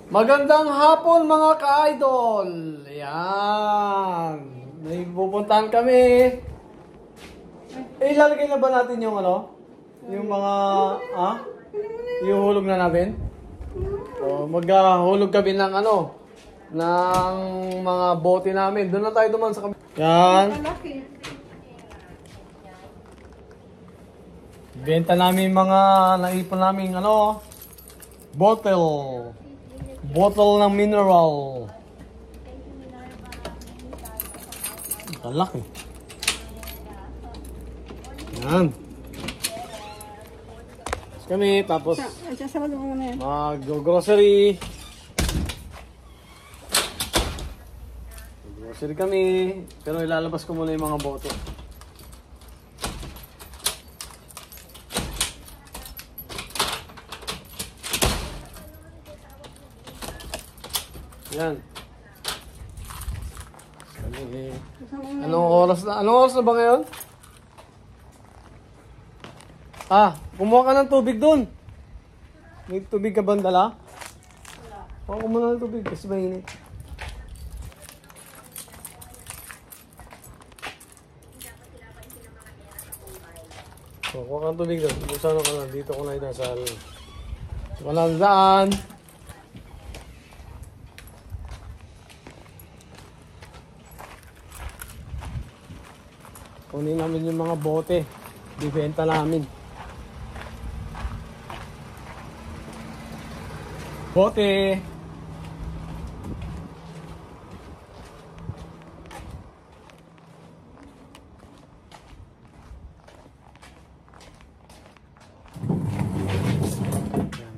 Magandang hapon mga ka-idol. Yan. May pupuntahan kami. Ilalagay na ba natin yung ano? Yung mga yung hulog na natin? O maghahulog kami ng ano? Ng mga bote namin. Doon na tayo duman sa kabila. Yan. Benta namin mga naipon namin ano? Bottle ng mineral. Ang laki. Yan. Kami, tapos mag-grocery. Grocery kami. Pero ilalabas ko muna yung mga boto. Yan. Anong oras na ba ngayon? Kumuha ka ng tubig doon. May tubig ka ba dala? Kuha ko muna ng tubig kasi mainit. Kuha ka ng tubig doon. Busan ko na. Dito ko na inasal. Walang daan. Kunin namin yung mga bote. Bibenta namin. Bote.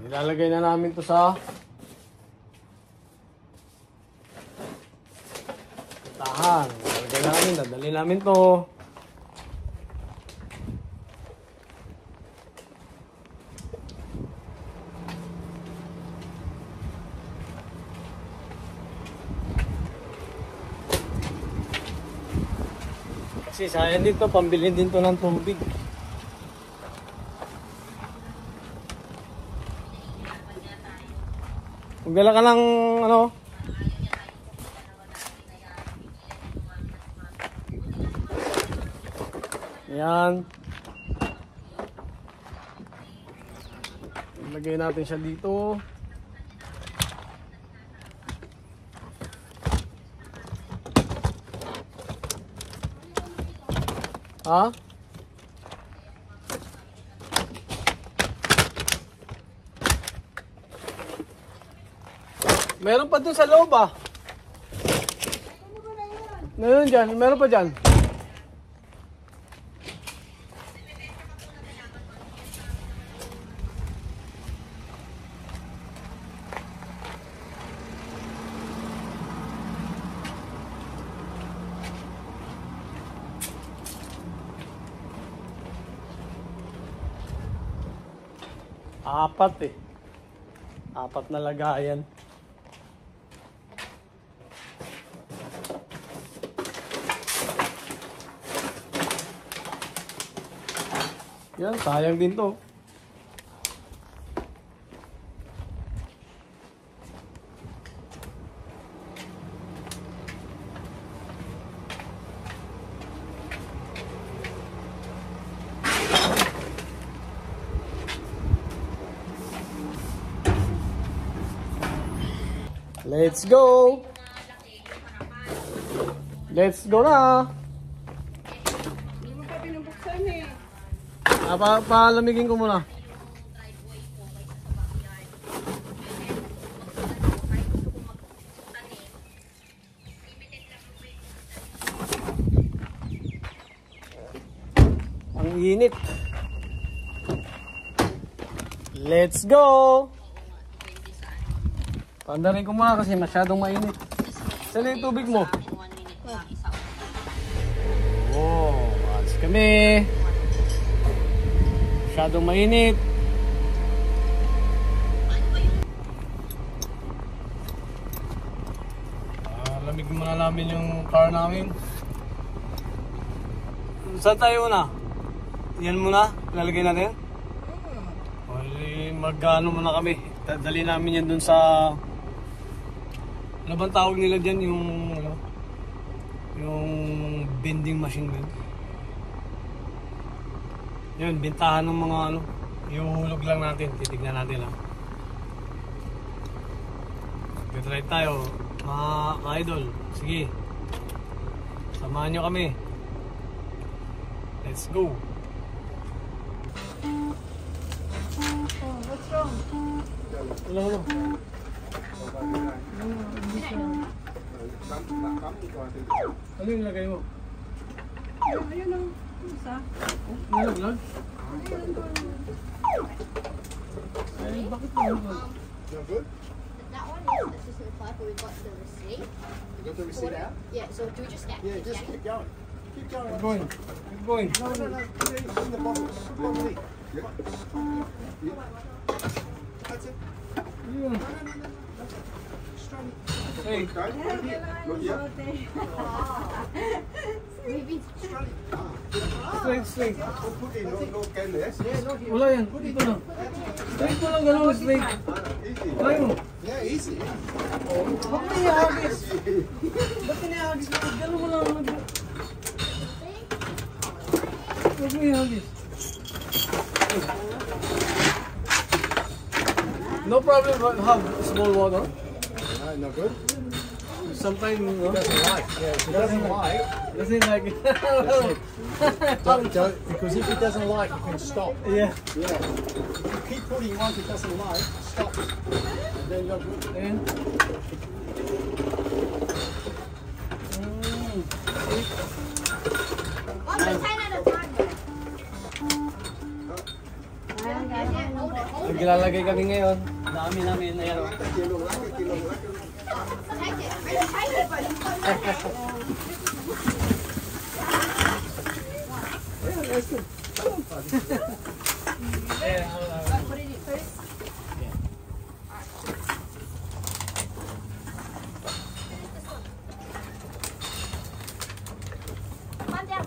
Ilalagay na namin to sa tahan. Ilalagay namin. Dadali namin to. Kasi sayang dito, pambilhin din to ng tubig. Magdala ka ng ano? Ayan. Lagay natin siya dito. Meron pa dun sa loob Meron dyan, meron pa dyan. Apat na lagayan. Yan, sayang din to. Let's go! Let's go na! Hindi mo pa binubuksan eh. Palamigin ko muna. Ang init. Let's go! Pandarin ko muna kasi masyadong mainit. Saan yung tubig mo? Oh, alas kami. Masyadong mainit. Lamig muna namin yung car namin. Saan tayo una? Yan muna? Lalagay natin? Mag-ano muna kami. Dadali namin yan dun sa Ano bang tawag nila dyan yung ano? Yung vending machine ba? Yun, bintahan ng mga ano. Iuhulog lang natin, titignan natin lang. Try tayo, mga idol. Sige. Samahan nyo kami. Let's go. Oh, what's wrong? Wala, wala. Ano yung lagay mo? Ayun ang isa. Nalaglag? Ay, bakit nalaglag? No good? That one is assistant apply, but we've got the receipt. You got the receipt out? Yeah, so do we just snap? Yeah, just keep going. Keep going. Keep going. Keep going. No, no, no. Put it in the bottle. Put the bottle in. Yep. Yep. That's it. Yun. Straight. Hey. Okay. Put it here. Look, yep. Maybe. Straight. Straight, straight. We'll put it in. No, go less. Yeah, not here. Wala yan. Dito lang. Straight mo lang gano'n, straight. Easy. Try mo. Yeah, easy. Ba't niyahagis? Ba't niyahagis? Gano'n mo lang. Ba't niyahagis? No problem, but have small water. No, not good. Sometimes, no? Doesn't like. Yeah, if it doesn't like. Doesn't like it. Don't, because if it doesn't like, you can stop. Yeah. Yeah. If you keep putting once it doesn't like, stop. And then you're good. Ayan. One by 10 at a time. Yeah, hold it, hold it. Naglalagay kami ngayon. Dami namin. Ayan o. Take it. I can take it, but you put it in first. Come on down.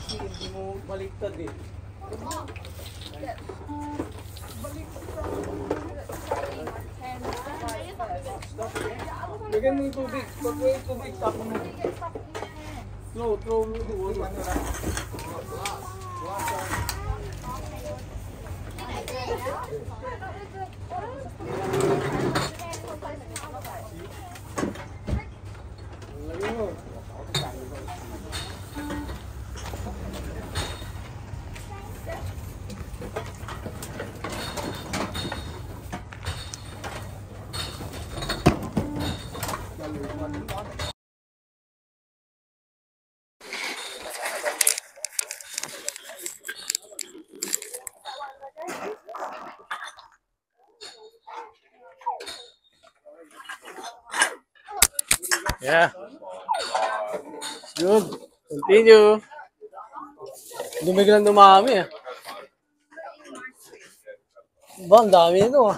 Hindi mo baliktad eh. Lagyan mo yung tubig. Pag mo yung tubig, tapon mo. Throw the water. Lagyan mo. Yeah. Good. Continue. Dumiglang dumami ah. Ba, ang dami nito ah.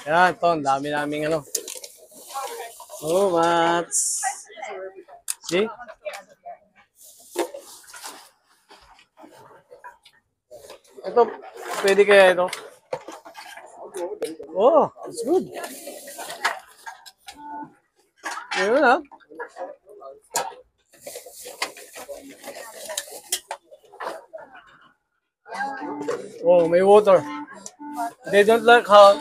Yan, ito, ang dami naming ano. Oh, Mats. See? Ito, pwede kaya ito? Oh, it's good. Yun ah. Oh, may water. They don't like how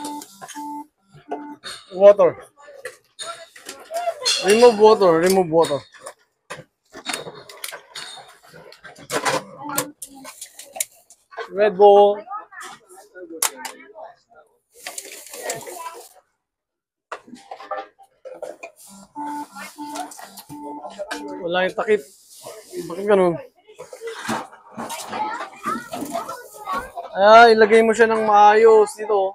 water. Remove water, remove water. Red Bull. Wala yung takip. Bakit ganun? Ah, ilagay mo siya ng maayos dito.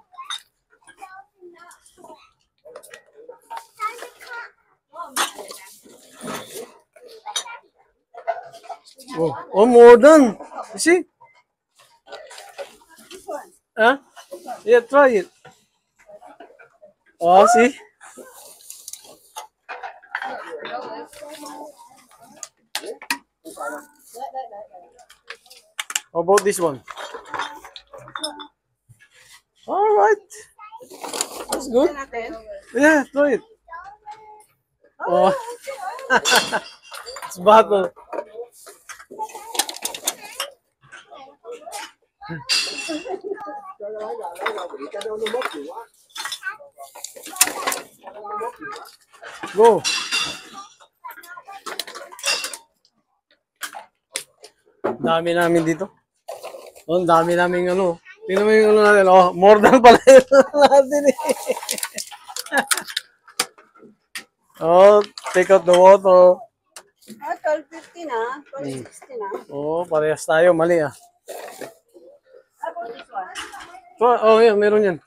Oh, more than. You see? Huh? Yeah, try it. Oh, see? How about this one? All right. That's good. Natin. Yeah, try it. Oh, it's battle. Go. Dami namin dito. Oh, ang dami namin ano. Tingnan mo yung ano natin. Oh, more than pala yun natin eh. Oh, take out the water. 12.50 na. 12.60 na. Oh, parehas tayo. Mali ah. How about this one? Oh, yeah, meron yan.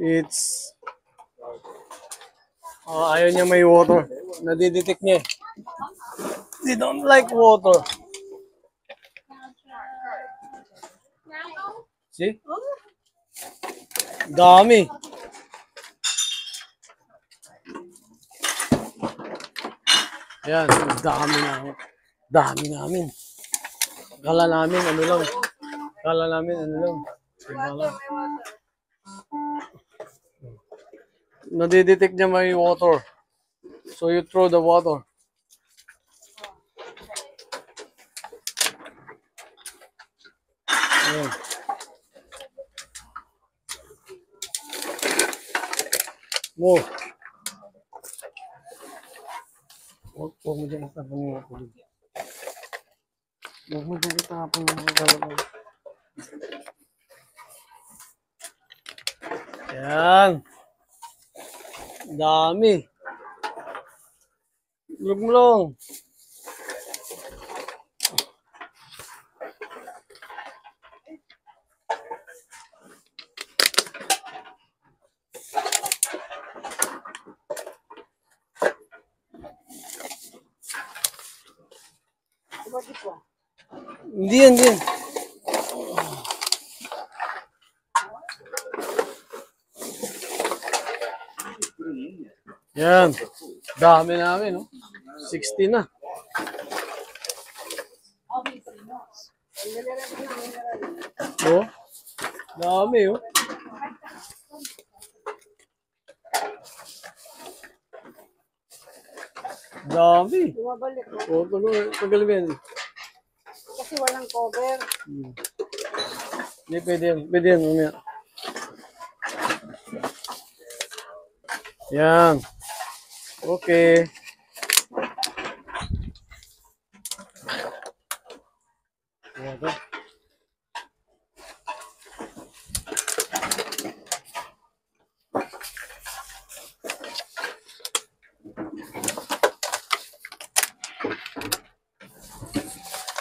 It's... Oh, ayaw niya may water. Nadidetect niya eh. They don't like water. See? Dami. Yan, dami namin. Dami namin. Kala namin ano lang. Kala namin ano lang. Iba lang. Nadidetect niya may water. So you throw the water. Ayan. Mo. Huwag mo dyan itapon yung water. Huwag mo dyan itapon yung water. Yan. Dami. Lug mo lang. How about this one? Hindi yan, hindi yan. Yan. Dami namin, no? 60 na. Oh. Dami, oh. Dami. Bumabalik na. Oh, tagal mo yan. Kasi walang cover. Hindi, pwede yan. Pwede yan, mamaya. Yan. Okay. Water.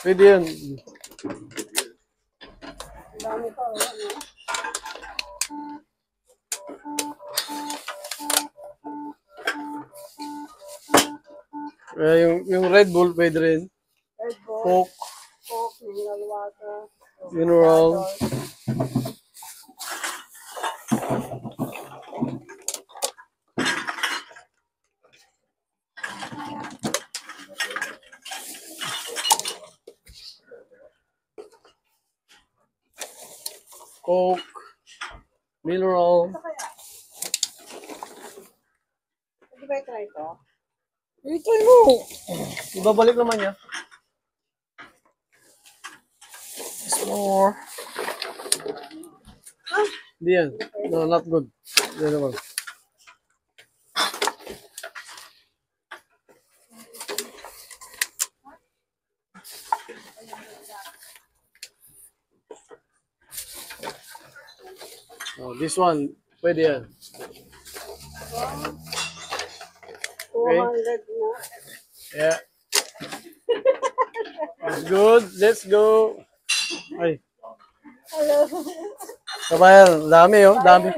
Pwede yan. Dami pa. Wala na. Yung Red Bull pwede rin. Red Bull, Coke, Coke, mineral water. mineral. Coke, mineral. Pwede ba i-try ito? Try mo. Ibabalik naman niya. It's more. Hindi yan. No, not good. Hindi naman. Oh, this one, pwede yan. 200 na. Yeah. It's good. Let's go. Ay. Hello. Kabayan, dami oh. Dami.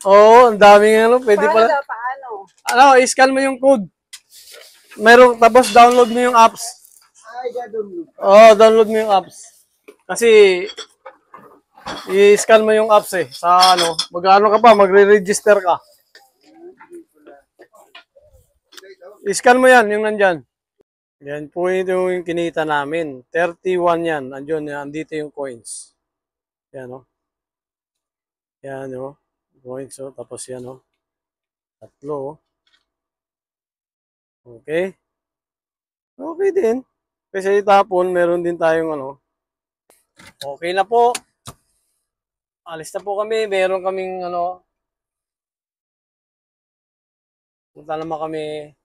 Oo, ang daming ano. Pwede pala. Paano? Ano, i-scan mo yung code. Meron, tapos download mo yung apps. Download mo yung apps. Kasi, i-scan mo yung apps sa ano, mag-ano ka pa, magre-register ka. I-scan mo yan, yung nandyan. Yan po yung kinita namin. 31 yan. Andito yung coins. Yan o. Yan o. Coins o. Tapos yan o. 3 o. Okay. Okay din. Kasi itapon, meron din tayong ano. Okay na po. Alis na po kami. Meron kaming ano. Punta naman kami.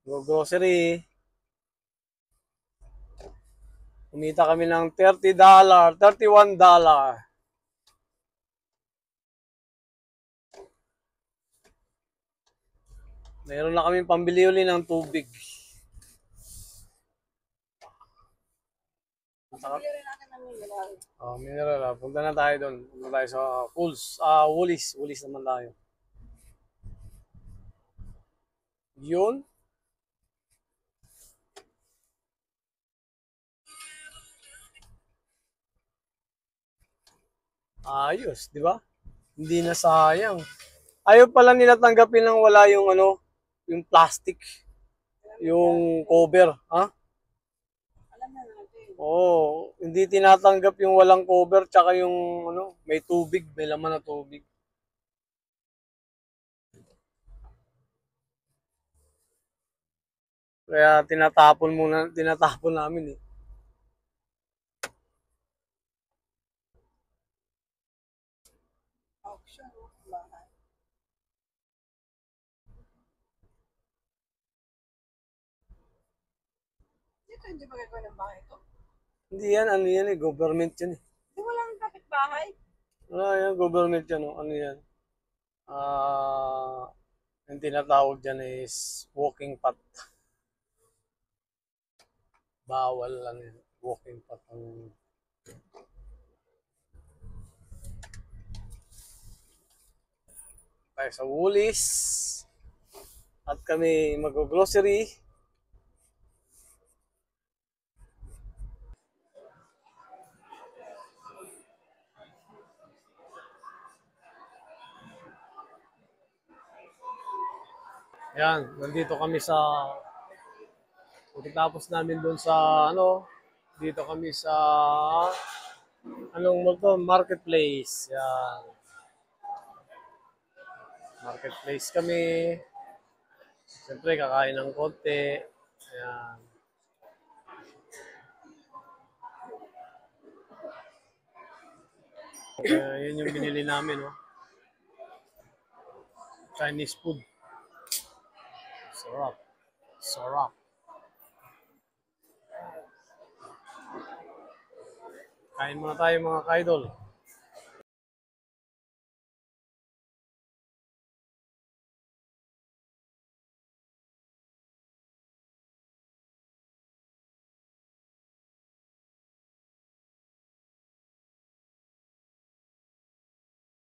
Go grocery. Kumita kami ng $30, $31. Meron na kami pambili uli ng tubig. Masarap. Mineral. Punta na tayo doon. Punta tayo sa Woolies. Woolies naman tayo. Yun. Ayos, di ba? Hindi na sayang. Ayaw pala nila tanggapin ng wala yung ano, yung plastic, yung cover, ha? Alam na natin. Oo, hindi tinatanggap yung walang cover tsaka yung ano, may tubig, may laman na tubig. Kaya tinatapon namin eh. Auction. Bahay. Dito hindi ba gagawin ng bahay ito? Hindi yan, ano yan eh, government yan eh. Di walang kapitbahay. Yan, government yan, ano yan. Yung tinatawag dyan is walking path. Bawal lang yan, walking path ang tayo sa Woolies at kami mag-grocery. Yan, nandito kami sa pagkatapos namin doon sa ano, dito kami sa anong mall to? Marketplace. Yan. Marketplace kami. Siyempre, kakain ng konti. Ayan. Yun yung binili namin, no? Chinese food. Sarap. Sarap. Kain muna tayo mga ka-idol.